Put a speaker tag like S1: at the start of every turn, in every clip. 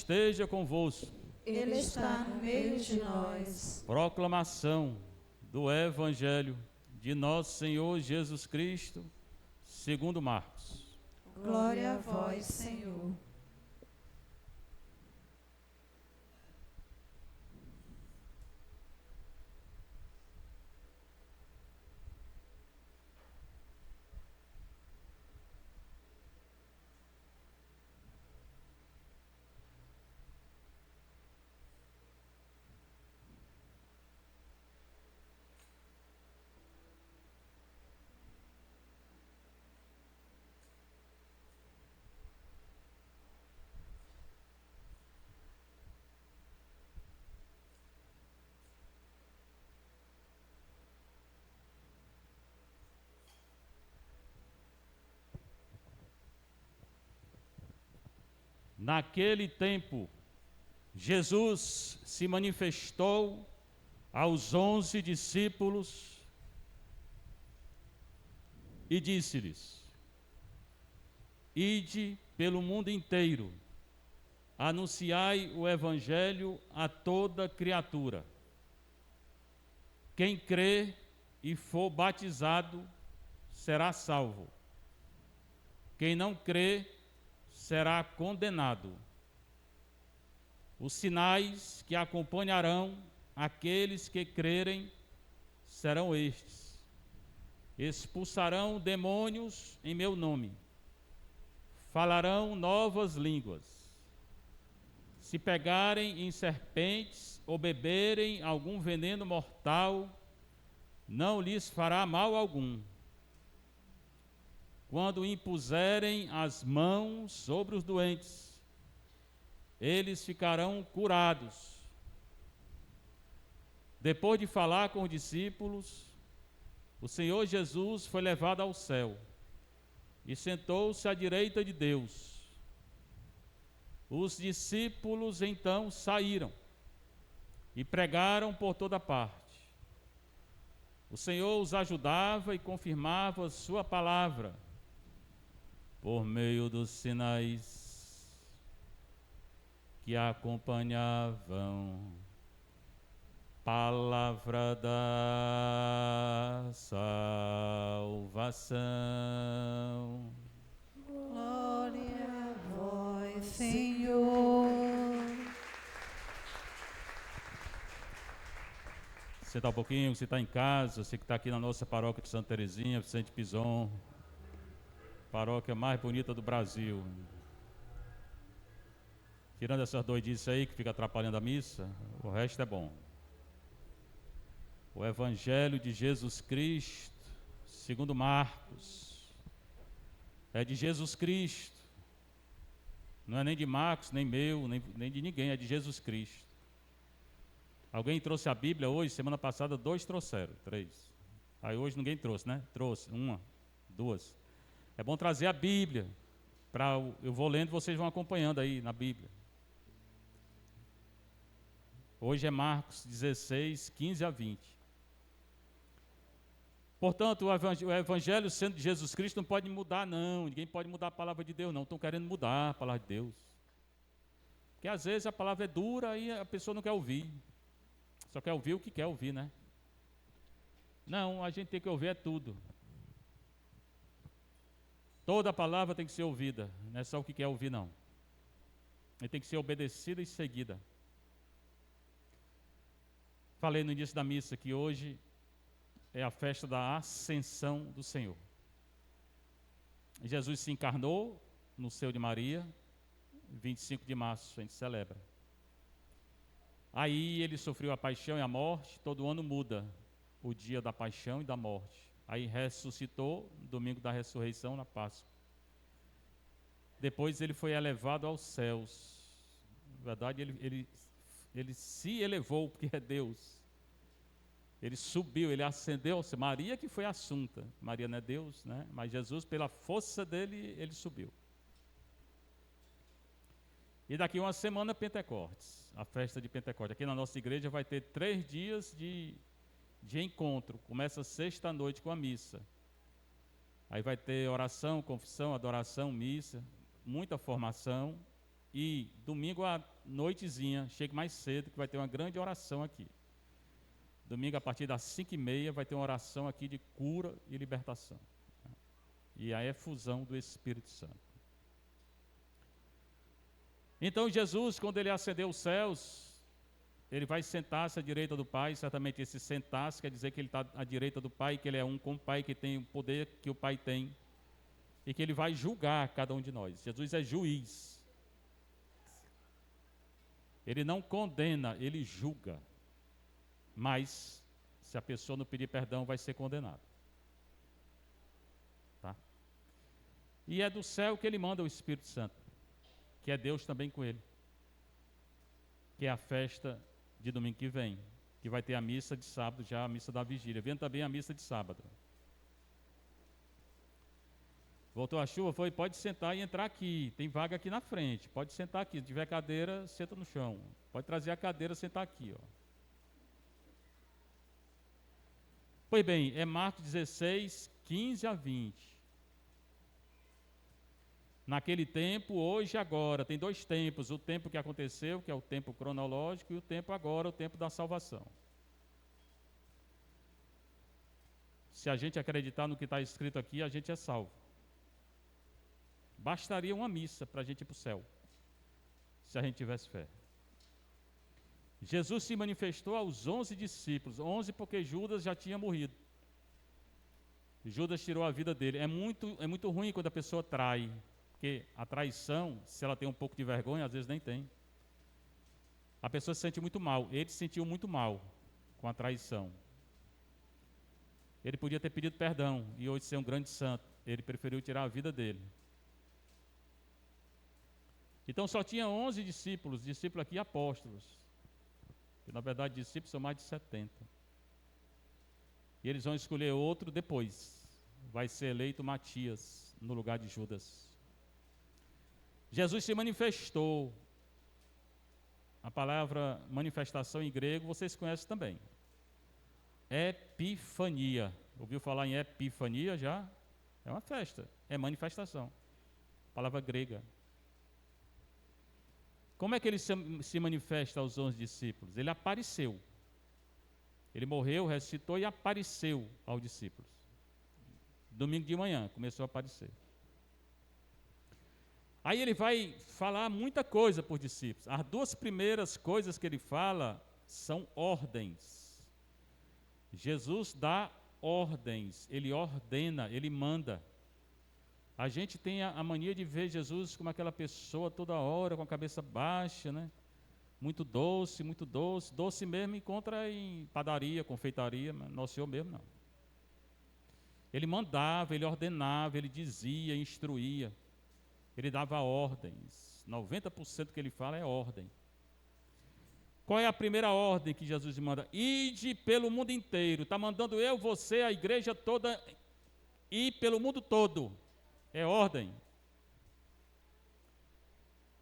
S1: esteja convosco.
S2: Ele está no meio de nós.
S1: Proclamação do Evangelho de nosso Senhor Jesus Cristo, segundo Marcos.
S2: Glória a vós, Senhor.
S1: Naquele tempo, Jesus se manifestou aos 11 discípulos e disse-lhes: Ide pelo mundo inteiro, anunciai o Evangelho a toda criatura. Quem crê e for batizado será salvo. Quem não crê será condenado. Os sinais que acompanharão aqueles que crerem serão estes: expulsarão demônios em meu nome, falarão novas línguas, se pegarem em serpentes ou beberem algum veneno mortal, não lhes fará mal algum. Quando impuserem as mãos sobre os doentes, eles ficarão curados. Depois de falar com os discípulos, o Senhor Jesus foi levado ao céu e sentou-se à direita de Deus. Os discípulos então saíram e pregaram por toda parte. O Senhor os ajudava e confirmava sua palavra por meio dos sinais que acompanhavam. Palavra da salvação.
S2: Glória a vós, Senhor.
S1: Sentar um pouquinho, você está em casa, você que está aqui na nossa paróquia de Santa Terezinha, Vicente Pison, paróquia mais bonita do Brasil. Tirando essas doidices aí que fica atrapalhando a missa, o resto é bom. O Evangelho de Jesus Cristo, segundo Marcos, é de Jesus Cristo. Não é nem de Marcos, nem meu, nem de ninguém, é de Jesus Cristo. Alguém trouxe a Bíblia hoje? Semana passada 2 trouxeram, 3. Aí hoje ninguém trouxe, né? Trouxe, 1, 2. É bom trazer a Bíblia. Eu vou lendo, vocês vão acompanhando aí na Bíblia. Hoje é Marcos 16, 15 a 20. Portanto, o Evangelho sendo de Jesus Cristo não pode mudar, não. Ninguém pode mudar a palavra de Deus, não. Estão querendo mudar a palavra de Deus. Porque às vezes a palavra é dura e a pessoa não quer ouvir. Só quer ouvir o que quer ouvir, né? Não, a gente tem que ouvir é tudo. Toda palavra tem que ser ouvida, não é só o que quer ouvir, não. E tem que ser obedecida e seguida. Falei no início da missa que hoje é a festa da Ascensão do Senhor. Jesus se encarnou no seio de Maria, 25 de março a gente celebra. Aí ele sofreu a paixão e a morte, todo ano muda o dia da paixão e da morte. Aí ressuscitou, no domingo da ressurreição, na Páscoa. Depois ele foi elevado aos céus. Na verdade, ele se elevou, porque é Deus. Ele subiu, ele ascendeu. Maria que foi assunta. Maria não é Deus, né? Mas Jesus, pela força dele, ele subiu. E daqui uma semana, Pentecostes, a festa de Pentecostes. Aqui na nossa igreja vai ter 3 dias de encontro. Começa sexta-noite com a missa. Aí vai ter oração, confissão, adoração, missa, muita formação. E domingo à noitezinha, chegue mais cedo, que vai ter uma grande oração aqui. Domingo, a partir das 5h30, vai ter uma oração aqui de cura e libertação. E a efusão do Espírito Santo. Então, Jesus, quando ele ascendeu os céus, ele vai sentar-se à direita do Pai. Certamente esse sentar-se quer dizer que ele está à direita do Pai, que ele é um com o Pai, que tem o poder que o Pai tem. E que ele vai julgar cada um de nós. Jesus é juiz. Ele não condena, ele julga. Mas, se a pessoa não pedir perdão, vai ser condenada. Tá? E é do céu que ele manda o Espírito Santo, que é Deus também com ele. Que é a festa de domingo que vem, que vai ter a missa de sábado, já a missa da vigília. Vem também a missa de sábado. Voltou a chuva, foi, pode sentar e entrar aqui, tem vaga aqui na frente, pode sentar aqui, se tiver cadeira, senta no chão. Pode trazer a cadeira, sentar aqui, ó. Pois bem, é Marcos 16, 15 a 20. Naquele tempo, hoje e agora, tem dois tempos, o tempo que aconteceu, que é o tempo cronológico, e o tempo agora, o tempo da salvação. Se a gente acreditar no que está escrito aqui, a gente é salvo. Bastaria uma missa para a gente ir para o céu, se a gente tivesse fé. Jesus se manifestou aos 11 discípulos, 11 porque Judas já tinha morrido. Judas tirou a vida dele. É muito ruim quando a pessoa trai, porque a traição, se ela tem um pouco de vergonha, às vezes nem tem. A pessoa se sente muito mal. Ele se sentiu muito mal com a traição. Ele podia ter pedido perdão e hoje ser um grande santo. Ele preferiu tirar a vida dele. Então só tinha 11 discípulos aqui apóstolos. Que na verdade discípulos são mais de 70. E eles vão escolher outro depois. Vai ser eleito Matias no lugar de Judas. Jesus se manifestou. A palavra manifestação em grego vocês conhecem também. Epifania. Ouviu falar em epifania já? É uma festa, é manifestação. Palavra grega. Como é que ele se manifesta aos 11 discípulos? Ele apareceu. Ele morreu, ressuscitou e apareceu aos discípulos. Domingo de manhã começou a aparecer. Aí ele vai falar muita coisa para os discípulos. As duas primeiras coisas que ele fala são ordens. Jesus dá ordens, ele ordena, ele manda. A gente tem a mania de ver Jesus como aquela pessoa toda hora, com a cabeça baixa, né? Muito doce, muito doce. Doce mesmo encontra em padaria, confeitaria, mas Nosso Senhor mesmo não. Ele mandava, ele ordenava, ele dizia, instruía. Ele dava ordens. 90% que ele fala é ordem. Qual é a primeira ordem que Jesus manda? Ide pelo mundo inteiro. Está mandando eu, você, a igreja toda, ir pelo mundo todo. É ordem.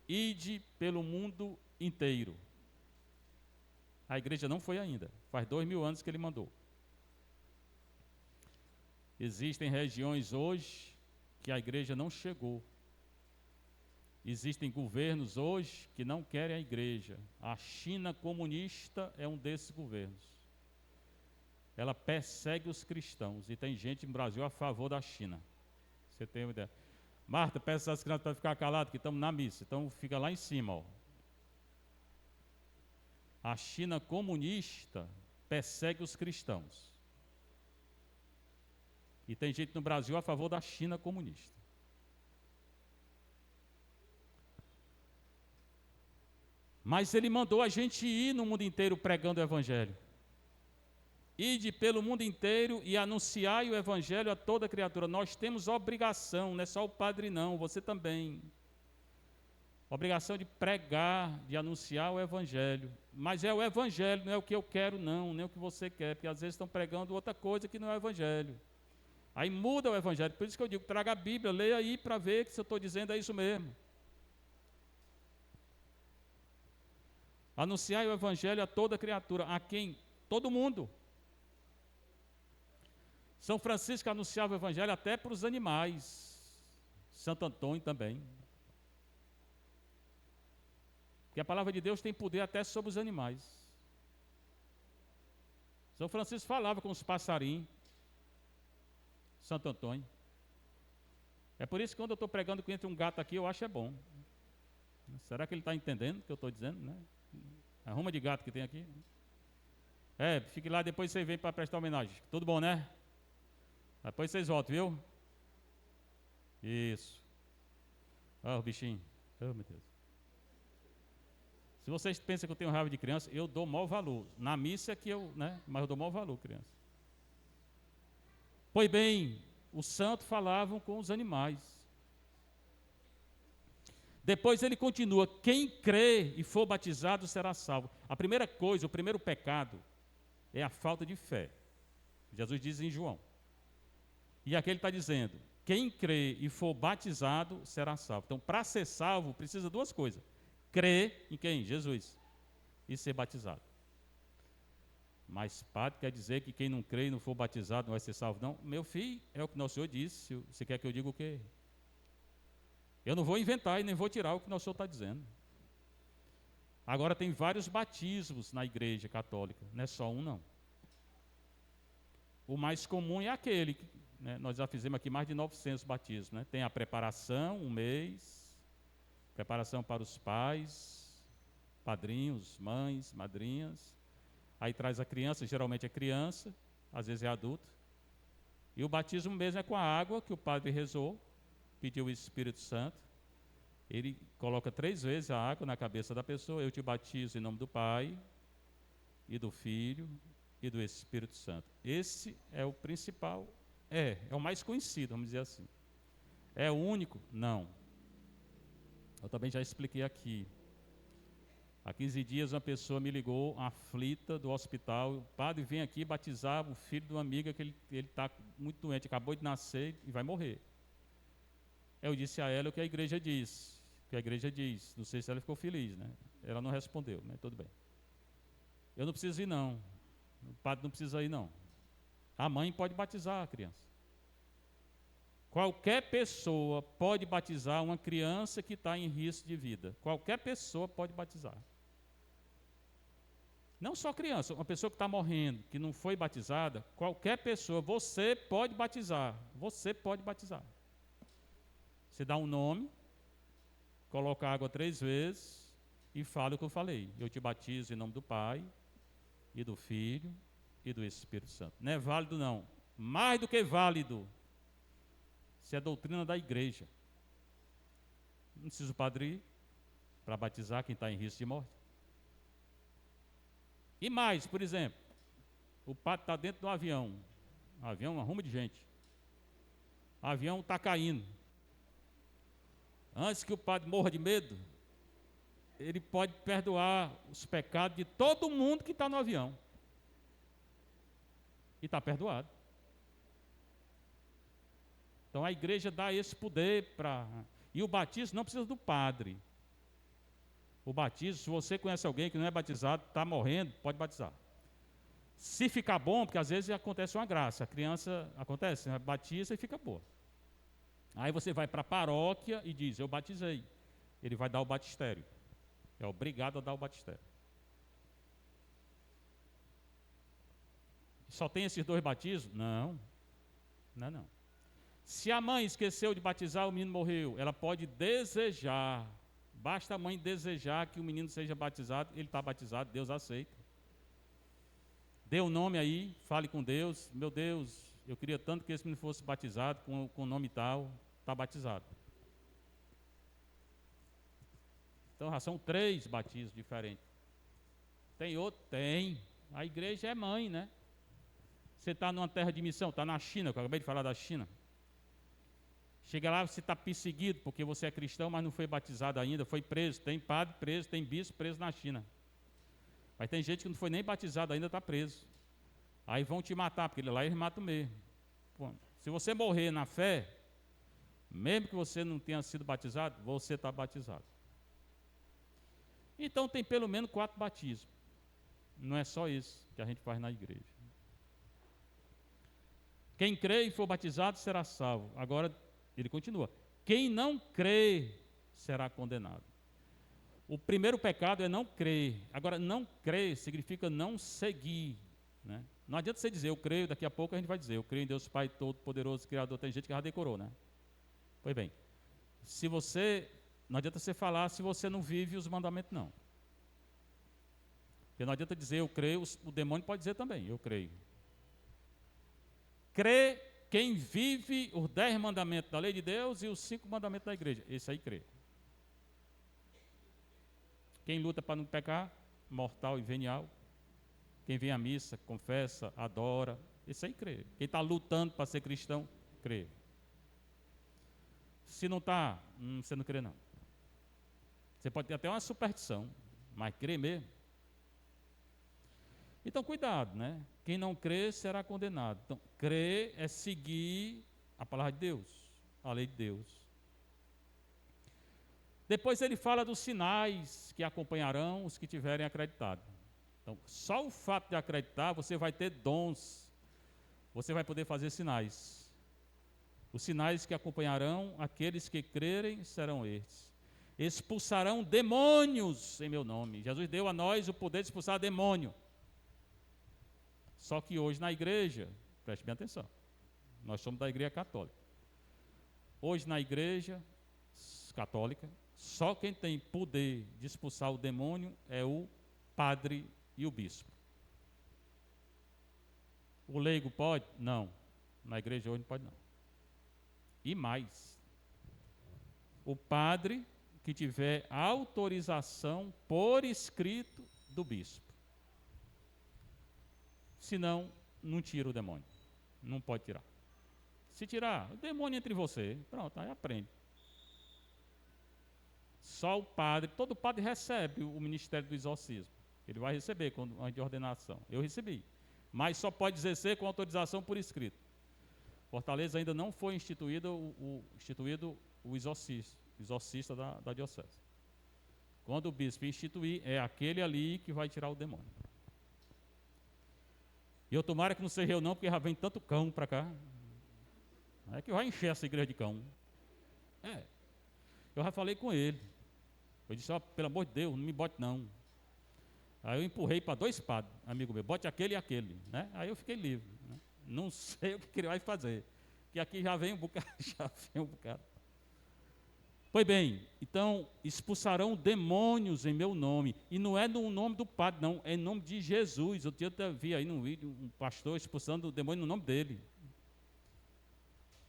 S1: Ide pelo mundo inteiro. A igreja não foi ainda. Faz 2000 anos que ele mandou. Existem regiões hoje que a igreja não chegou. Existem governos hoje que não querem a igreja. A China comunista é um desses governos. Ela persegue os cristãos. E tem gente no Brasil a favor da China. Você tem uma ideia. Marta, peça às crianças para ficar calado, que estamos na missa. Então fica lá em cima. Ó. A China comunista persegue os cristãos. E tem gente no Brasil a favor da China comunista. Mas ele mandou a gente ir no mundo inteiro pregando o evangelho. Ide pelo mundo inteiro e anunciai o evangelho a toda criatura. Nós temos obrigação, não é só o padre não, você também. Obrigação de pregar, de anunciar o evangelho. Mas é o evangelho, não é o que eu quero não, nem o que você quer, porque às vezes estão pregando outra coisa que não é o evangelho. Aí muda o evangelho, por isso que eu digo, traga a Bíblia, leia aí para ver que se eu estou dizendo é isso mesmo. Anunciai o evangelho a toda criatura, a quem? Todo mundo. São Francisco anunciava o evangelho até para os animais. Santo Antônio também. Porque a palavra de Deus tem poder até sobre os animais. São Francisco falava com os passarinhos. Santo Antônio. É por isso que quando eu estou pregando que entra um gato aqui, eu acho é bom. Será que ele está entendendo o que eu estou dizendo? Né? A ruma de gato que tem aqui. Fique lá, depois você vem para prestar homenagem. Tudo bom, né? Depois vocês voltam, viu? Isso. O bichinho. Meu Deus. Se vocês pensam que eu tenho raiva de criança, eu dou maior valor. Na missa é que mas eu dou maior valor, criança. Pois bem, os santos falavam com os animais. Depois ele continua, quem crê e for batizado será salvo. A primeira coisa, o primeiro pecado, é a falta de fé. Jesus diz em João. E aqui ele está dizendo, quem crê e for batizado será salvo. Então, para ser salvo, precisa duas coisas. Crer em quem? Jesus. E ser batizado. Mas padre quer dizer que quem não crê e não for batizado não vai ser salvo? Não. Meu filho, é o que nosso Senhor disse. Você quer que eu diga o quê? Eu não vou inventar e nem vou tirar o que nosso Senhor está dizendo. Agora tem vários batismos na igreja católica. Não é só um, não. O mais comum é aquele, né? Nós já fizemos aqui mais de 900 batismos. Né? Tem a preparação, um mês. Preparação para os pais, padrinhos, mães, madrinhas. Aí traz a criança, geralmente é criança, às vezes é adulto. E o batismo mesmo é com a água que o padre rezou, pediu o Espírito Santo. Ele coloca 3 vezes a água na cabeça da pessoa. Eu te batizo em nome do Pai, e do Filho, e do Espírito Santo. Esse é o principal, é o mais conhecido, vamos dizer assim. É o único? Não. Eu também já expliquei aqui. Há 15 dias uma pessoa me ligou, aflita, do hospital. O padre vem aqui batizar o filho de uma amiga que ele está muito doente, acabou de nascer e vai morrer. Eu disse a ela o que a igreja diz. Não sei se ela ficou feliz, né? Ela não respondeu, né? Tudo bem. Eu não preciso ir, não. O padre não precisa ir, não. A mãe pode batizar a criança. Qualquer pessoa pode batizar uma criança que está em risco de vida. Qualquer pessoa pode batizar. Não só criança, uma pessoa que está morrendo, que não foi batizada, qualquer pessoa, você pode batizar. Você pode batizar. Você dá um nome, coloca água 3 vezes e fala o que eu falei. Eu te batizo em nome do Pai, e do Filho, e do Espírito Santo. Não é válido, não. Mais do que válido. Isso é doutrina da igreja. Não precisa o padre ir para batizar quem está em risco de morte. E mais, por exemplo, o padre está dentro do avião. O avião é uma ruma de gente. O avião está caindo. Antes que o padre morra de medo, ele pode perdoar os pecados de todo mundo que está no avião. E está perdoado. Então a igreja dá esse poder para... E o batismo não precisa do padre. O batismo, se você conhece alguém que não é batizado, está morrendo, pode batizar. Se ficar bom, porque às vezes acontece uma graça, a criança, acontece, batiza e fica boa. Aí você vai para a paróquia e diz, eu batizei. Ele vai dar o batistério. É obrigado a dar o batistério. Só tem esses 2 batismos? Não. Não. Se a mãe esqueceu de batizar, o menino morreu. Ela pode desejar. Basta a mãe desejar que o menino seja batizado. Ele está batizado, Deus aceita. Dê o nome aí, fale com Deus. Meu Deus, eu queria tanto que esse menino fosse batizado com o nome tal. Está batizado. Então já são 3 batismos diferentes. Tem outro? Tem. A igreja é mãe, né? Você está numa terra de missão, está na China, que eu acabei de falar da China. Chega lá, você está perseguido porque você é cristão, mas não foi batizado ainda, foi preso. Tem padre preso, tem bispo preso na China. Mas tem gente que não foi nem batizado ainda, está preso. Aí vão te matar, porque lá eles matam mesmo. Pô, se você morrer na fé, mesmo que você não tenha sido batizado, você está batizado. Então tem pelo menos 4 batismos. Não é só isso que a gente faz na igreja. Quem crê e for batizado será salvo. Agora, ele continua. Quem não crê será condenado. O primeiro pecado é não crer. Agora, não crer significa não seguir, né? Não adianta você dizer, eu creio, daqui a pouco a gente vai dizer, eu creio em Deus Pai Todo-Poderoso, Criador. Tem gente que já decorou, né? Pois bem, não adianta você falar se você não vive os mandamentos, não. Porque não adianta dizer, eu creio, o demônio pode dizer também, eu creio. Crê quem vive os 10 mandamentos da lei de Deus e os 5 mandamentos da igreja. Esse aí crê. Quem luta para não pecar, mortal e venial. Quem vem à missa, confessa, adora, esse aí crê. Quem está lutando para ser cristão, crê. Se não está, você não crê não. Você pode ter até uma superstição, mas crê mesmo. Então, cuidado, né? Quem não crê será condenado. Então, crer é seguir a palavra de Deus, a lei de Deus. Depois ele fala dos sinais que acompanharão os que tiverem acreditado. Então, só o fato de acreditar, você vai ter dons, você vai poder fazer sinais. Os sinais que acompanharão aqueles que crerem serão estes: expulsarão demônios em meu nome. Jesus deu a nós o poder de expulsar demônio. Só que hoje na igreja, preste bem atenção, nós somos da igreja católica. Hoje na igreja católica, só quem tem poder de expulsar o demônio é o padre e o bispo. O leigo pode? Não. Na igreja hoje não pode não. E mais, o padre que tiver autorização por escrito do bispo. Senão, não tira o demônio. Não pode tirar. Se tirar, o demônio entra em você. Pronto, aí aprende. Só o padre, todo padre recebe o ministério do exorcismo. Ele vai receber antes de ordenação. Eu recebi. Mas só pode exercer com autorização por escrito. Fortaleza ainda não foi instituído o exorcista da diocese. Quando o bispo instituir, é aquele ali que vai tirar o demônio. E eu tomara que não seja eu não, porque já vem tanto cão para cá. É que vai encher essa igreja de cão. Eu já falei com ele. Eu disse, pelo amor de Deus, não me bote não. Aí eu empurrei para 2 padres, amigo meu, bote aquele e aquele, né? Aí eu fiquei livre, né? Não sei o que ele vai fazer, que aqui já vem um bocado, Pois bem, então, expulsarão demônios em meu nome, e não é no nome do padre, não, é em nome de Jesus. Eu vi aí num vídeo um pastor expulsando o demônio no nome dele.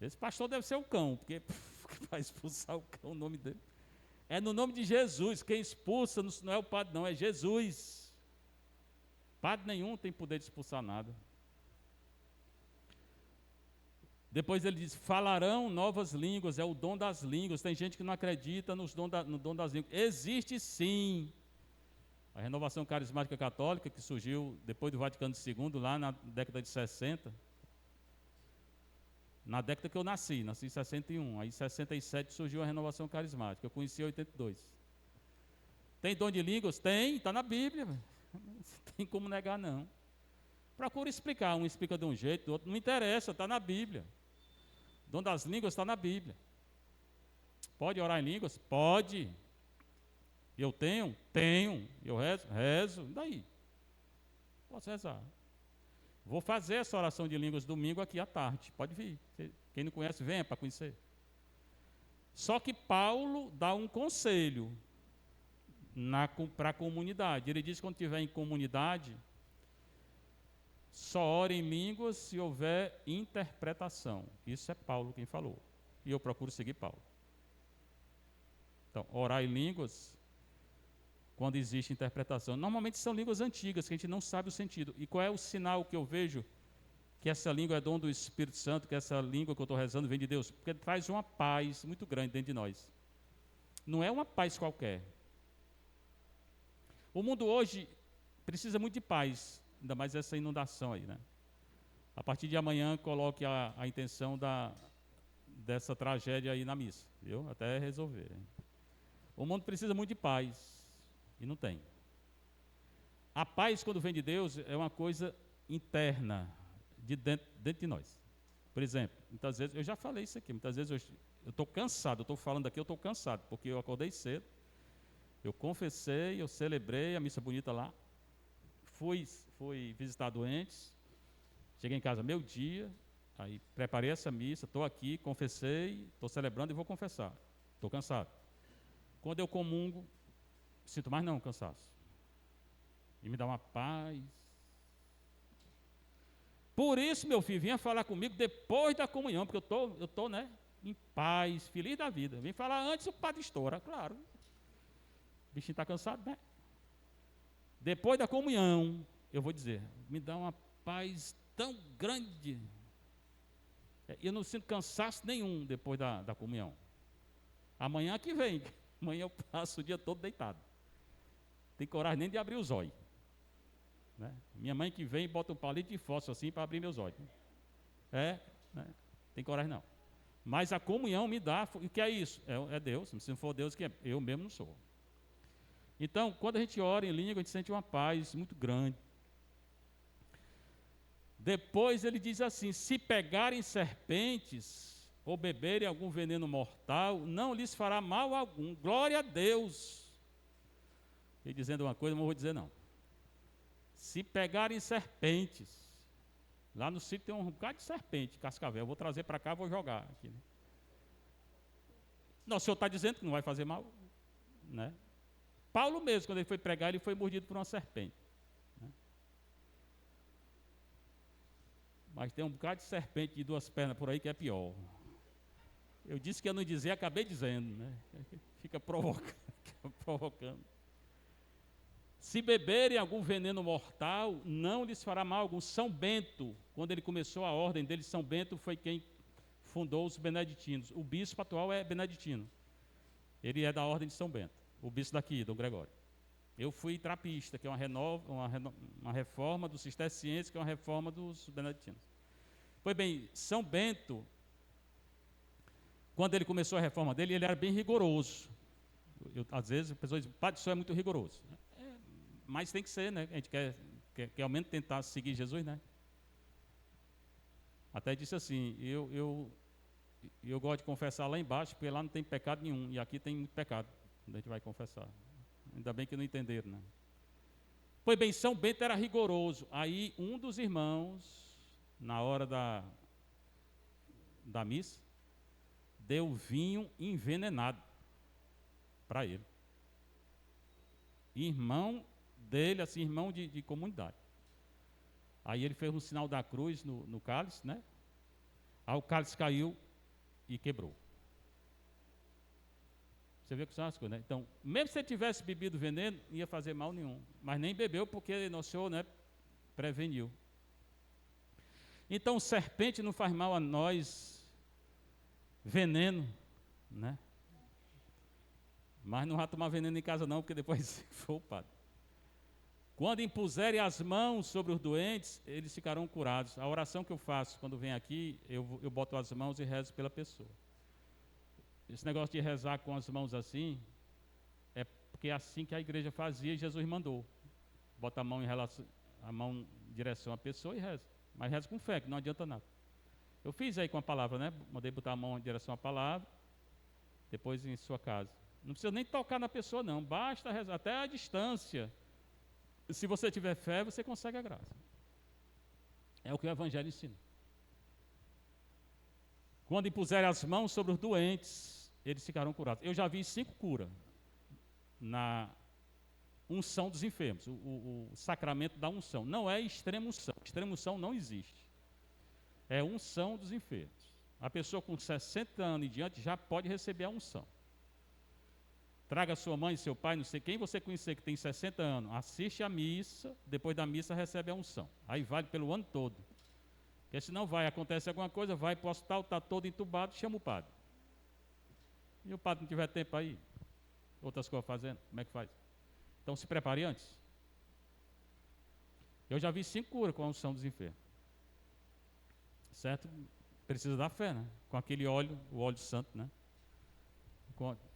S1: Esse pastor deve ser o cão, porque vai expulsar o cão no nome dele. É no nome de Jesus. Quem expulsa não é o padre, não, é Jesus. Padre nenhum tem poder de expulsar nada. Depois ele diz, falarão novas línguas, é o dom das línguas. Tem gente que não acredita no dom das línguas. Existe sim. A renovação carismática católica, que surgiu depois do Vaticano II, lá na década de 60, na década que eu nasci em 61, aí em 67 surgiu a renovação carismática, eu conheci em 82. Tem dom de línguas? Tem, está na Bíblia, não tem como negar não. Procura explicar, um explica de um jeito, do outro, não interessa, está na Bíblia. Dom das línguas está na Bíblia. Pode orar em línguas? Pode. Eu tenho? Tenho. Eu rezo? Rezo. E daí? Posso rezar. Vou fazer essa oração de línguas domingo aqui à tarde. Pode vir. Quem não conhece, venha para conhecer. Só que Paulo dá um conselho para a comunidade. Ele diz que quando estiver em comunidade, só ore em línguas se houver interpretação. Isso é Paulo quem falou. E eu procuro seguir Paulo. Então, orar em línguas quando existe interpretação. Normalmente são línguas antigas, que a gente não sabe o sentido. E qual é o sinal que eu vejo que essa língua é dom do Espírito Santo, que essa língua que eu estou rezando vem de Deus? Porque traz uma paz muito grande dentro de nós. Não é uma paz qualquer. O mundo hoje precisa muito de paz, ainda mais essa inundação aí, né? A partir de amanhã, coloque a intenção dessa tragédia aí na missa, viu? Até resolver. Hein? O mundo precisa muito de paz. E não tem. A paz, quando vem de Deus, é uma coisa interna, dentro de nós. Por exemplo, muitas vezes, eu já falei isso aqui, muitas vezes eu estou cansado, eu estou falando aqui, eu estou cansado, porque eu acordei cedo, Eu confessei, eu celebrei a missa bonita lá. Fui visitar doentes. Cheguei em casa meio-dia. Aí preparei essa missa, estou aqui, confessei, estou celebrando e vou confessar. Estou cansado. Quando eu comungo, sinto mais não cansaço. E me dá uma paz. Por isso, meu filho, vinha falar comigo depois da comunhão, porque eu tô, né, em paz, feliz da vida. Vem falar antes, o padre estoura, claro. O bichinho está cansado, né? Depois da comunhão, eu vou dizer, me dá uma paz tão grande. Eu não sinto cansaço nenhum depois da comunhão. Amanhã que vem, amanhã eu passo o dia todo deitado. Não tem coragem nem de abrir os olhos. Né? Minha mãe que vem bota um palito de fósforo assim para abrir meus olhos. Né? Tem coragem não. Mas a comunhão me dá, o que é isso? É Deus, se não for Deus, que é, eu mesmo não sou. Então, quando a gente ora em língua, a gente sente uma paz muito grande. Depois ele diz assim: se pegarem serpentes ou beberem algum veneno mortal, não lhes fará mal algum. Glória a Deus. E dizendo uma coisa, não vou dizer não. Se pegarem serpentes, lá no sítio tem um bocado de serpente, cascavel, eu vou trazer para cá, vou jogar aqui. Né? Não, o senhor está dizendo que não vai fazer mal? Né? Paulo mesmo, quando ele foi pregar, ele foi mordido por uma serpente. Né? Mas tem um bocado de serpente de duas pernas por aí que é pior. Eu disse que eu não dizia, acabei dizendo. Né? Fica provocando. Se beberem algum veneno mortal, não lhes fará mal algum. São Bento, quando ele começou a ordem dele, São Bento foi quem fundou os beneditinos. O bispo atual é beneditino. Ele é da ordem de São Bento, o bispo daqui, Dom Gregório. Eu fui trapista, que é uma reforma dos cistercienses, que é uma reforma dos beneditinos. Pois bem, São Bento, quando ele começou a reforma dele, ele era bem rigoroso. Às vezes, as pessoas dizem, padre, isso é muito rigoroso. Mas tem que ser, né? A gente quer ao menos tentar seguir Jesus, né? Até disse assim, eu gosto de confessar lá embaixo, porque lá não tem pecado nenhum, e aqui tem muito pecado, quando a gente vai confessar. Ainda bem que não entenderam, né? Pois bem, São Bento era rigoroso. Aí um dos irmãos, na hora da missa, deu vinho envenenado para ele. Irmão dele, assim, irmão de comunidade. Aí ele fez um sinal da cruz no cálice, né? Aí o cálice caiu e quebrou. Você vê que são as coisas, né? Então, mesmo se ele tivesse bebido veneno, não ia fazer mal nenhum. Mas nem bebeu porque Nosso Senhor, né, preveniu. Então, serpente não faz mal a nós, veneno, né? Mas não vai tomar veneno em casa não, porque depois foi o padre. Quando impuserem as mãos sobre os doentes, eles ficarão curados. A oração que eu faço quando venho aqui, eu boto as mãos e rezo pela pessoa. Esse negócio de rezar com as mãos assim, é porque é assim que a igreja fazia e Jesus mandou. Bota a mão em direção à pessoa e reza. Mas reza com fé, que não adianta nada. Eu fiz aí com a palavra, né? Mandei botar a mão em direção à palavra, depois em sua casa. Não precisa nem tocar na pessoa não, basta rezar, até a distância. Se você tiver fé, você consegue a graça. É o que o Evangelho ensina. Quando impuserem as mãos sobre os doentes, eles ficarão curados. Eu já vi 5 curas na unção dos enfermos, o sacramento da unção. Não é extrema unção. Extrema unção não existe. É unção dos enfermos. A pessoa com 60 anos e diante já pode receber a unção. Traga sua mãe, seu pai, não sei quem você conhecer que tem 60 anos, assiste a missa, depois da missa recebe a unção. Aí vale pelo ano todo. Porque senão acontece alguma coisa, vai para o hospital, está todo entubado, chama o padre. E o padre não tiver tempo aí, outras coisas fazendo, como é que faz? Então se prepare antes. Eu já vi 5 curas com a unção dos enfermos. Certo? Precisa da fé, né? Com aquele óleo, o óleo santo, né?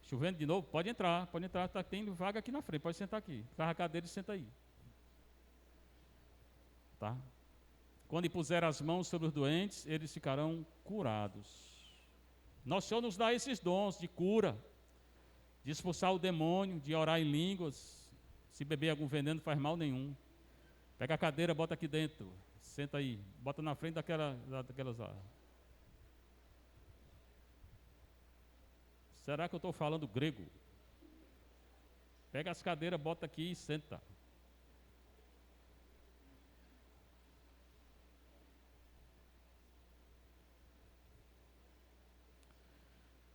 S1: Chovendo de novo, pode entrar, tá, tem vaga aqui na frente, pode sentar aqui. Carra a cadeira e senta aí. Tá? Quando impuser as mãos sobre os doentes, eles ficarão curados. Nosso Senhor nos dá esses dons de cura, de expulsar o demônio, de orar em línguas. Se beber algum veneno não faz mal nenhum. Pega a cadeira, bota aqui dentro, senta aí, bota na frente daquelas lá. Será que eu estou falando grego? Pega as cadeiras, bota aqui e senta.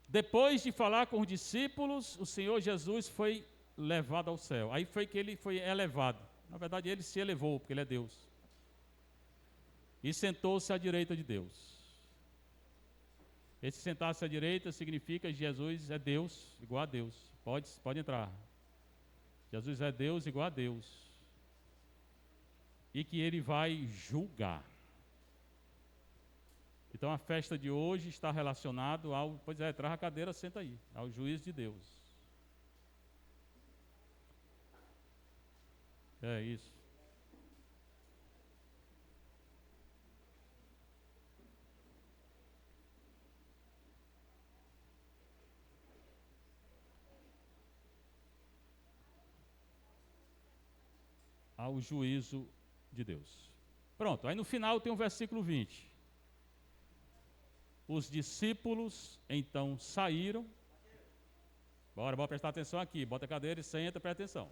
S1: Depois de falar com os discípulos, o Senhor Jesus foi levado ao céu. Aí foi que ele foi elevado. Na verdade, ele se elevou, porque ele é Deus. E sentou-se à direita de Deus. Esse sentar-se à direita significa que Jesus é Deus, igual a Deus. Pode entrar. Jesus é Deus igual a Deus. E que ele vai julgar. Então a festa de hoje está relacionada ao, pois é, traz a cadeira, senta aí, ao juízo de Deus. É isso. Ao juízo de Deus. Pronto, aí no final tem o versículo 20. Os discípulos então saíram. Bora prestar atenção aqui. Bota a cadeira e senta, presta atenção.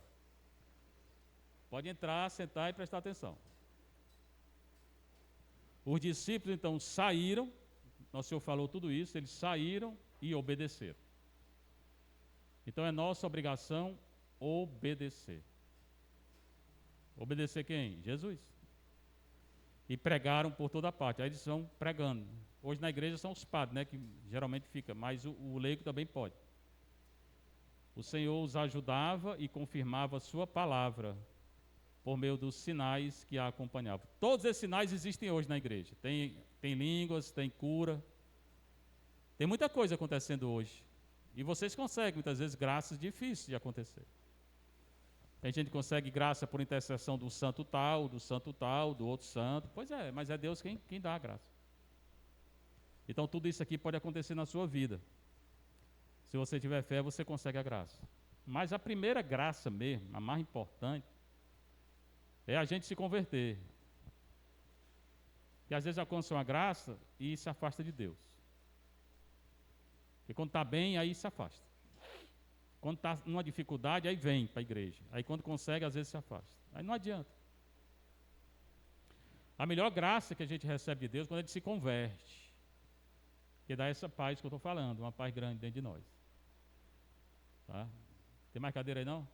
S1: Pode entrar, sentar e prestar atenção. Os discípulos então saíram. Nosso Senhor falou tudo isso. Eles saíram e obedeceram. Então é nossa obrigação obedecer. Obedecer quem? Jesus. E pregaram por toda parte. Aí eles vão pregando. Hoje na igreja são os padres, né, que geralmente fica, mas o leigo também pode. O Senhor os ajudava e confirmava a sua palavra por meio dos sinais que a acompanhavam. Todos esses sinais existem hoje na igreja. Tem línguas, tem cura. Tem muita coisa acontecendo hoje. E vocês conseguem, muitas vezes, graças difíceis de acontecer. Tem gente que consegue graça por intercessão do santo tal, do outro santo. Pois é, mas é Deus quem dá a graça. Então tudo isso aqui pode acontecer na sua vida. Se você tiver fé, você consegue a graça. Mas a primeira graça mesmo, a mais importante, é a gente se converter. Porque às vezes alcança uma graça e se afasta de Deus. Porque quando está bem, aí se afasta. Quando está numa dificuldade, aí vem para a igreja. Aí quando consegue, às vezes se afasta. Aí não adianta. A melhor graça que a gente recebe de Deus é quando a gente se converte. Que dá essa paz que eu estou falando, uma paz grande dentro de nós. Tá? Tem mais cadeira aí não?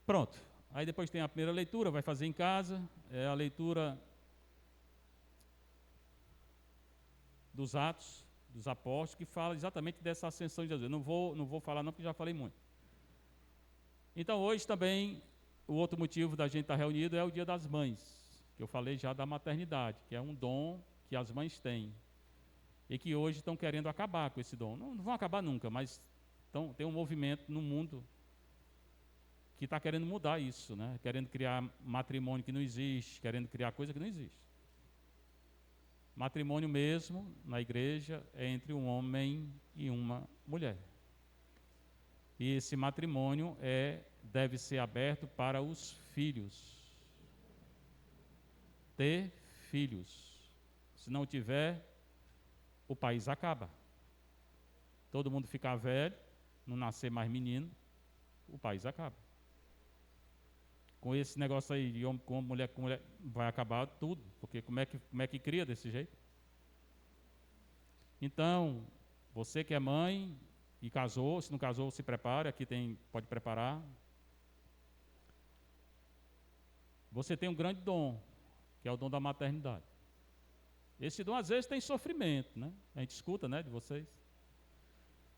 S1: Pronto. Aí depois tem a primeira leitura, vai fazer em casa. É a leitura dos Atos dos Apóstolos, que fala exatamente dessa ascensão de Jesus. Não vou falar não, porque já falei muito. Então hoje também, o outro motivo da gente estar reunido é o Dia das Mães. Que eu falei já da maternidade, que é um dom que as mães têm. E que hoje estão querendo acabar com esse dom. Não vão acabar nunca, mas tem um movimento no mundo que está querendo mudar isso, né? Querendo criar matrimônio que não existe, querendo criar coisa que não existe. Matrimônio mesmo, na igreja, é entre um homem e uma mulher. E esse matrimônio deve ser aberto para os filhos. Ter filhos. Se não tiver, o país acaba. Todo mundo ficar velho, não nascer mais menino, o país acaba. Com esse negócio aí de homem com mulher, vai acabar tudo, porque como é que cria desse jeito? Então, você que é mãe e casou, se não casou, se prepare, aqui pode preparar. Você tem um grande dom, que é o dom da maternidade. Esse dom às vezes tem sofrimento, né? A gente escuta, né, de vocês.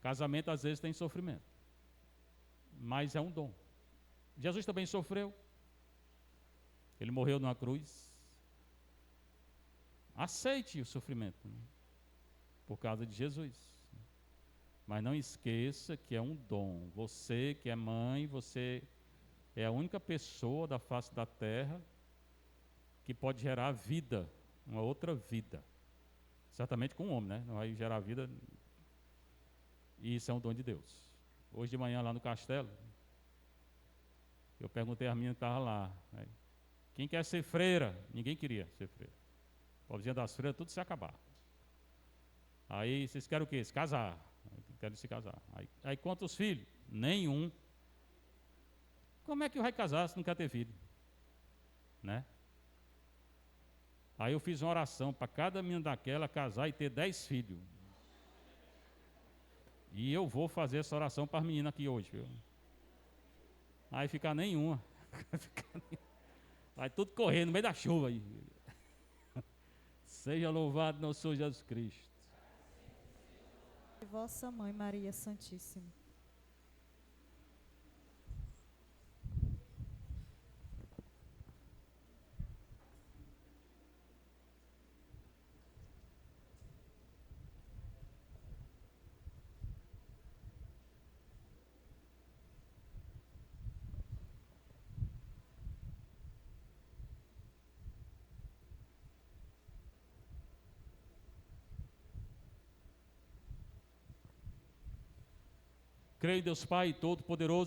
S1: Casamento às vezes tem sofrimento. Mas é um dom. Jesus também sofreu. Ele morreu numa cruz. Aceite o sofrimento, né? Por causa de Jesus. Mas não esqueça que é um dom. Você que é mãe, você é a única pessoa da face da terra que pode gerar vida, uma outra vida. Certamente com um homem, né? Não vai gerar vida. E isso é um dom de Deus. Hoje de manhã lá no castelo, eu perguntei às meninas que estavam lá, né? Quem quer ser freira? Ninguém queria ser freira. Pobrezinha das freiras, tudo se acabar. Aí, vocês querem o quê? Se casar. Querem se casar. Aí quantos filhos? Nenhum. Como é que vai casar se não quer ter filho? Né? Aí eu fiz uma oração para cada menina daquela casar e ter 10 filhos. E eu vou fazer essa oração para as meninas aqui hoje, viu? Aí ficar nenhuma. Vai tudo correndo no meio da chuva aí. Seja louvado nosso Senhor Jesus Cristo.
S2: E vossa mãe, Maria Santíssima.
S1: Creio em Deus Pai Todo-Poderoso,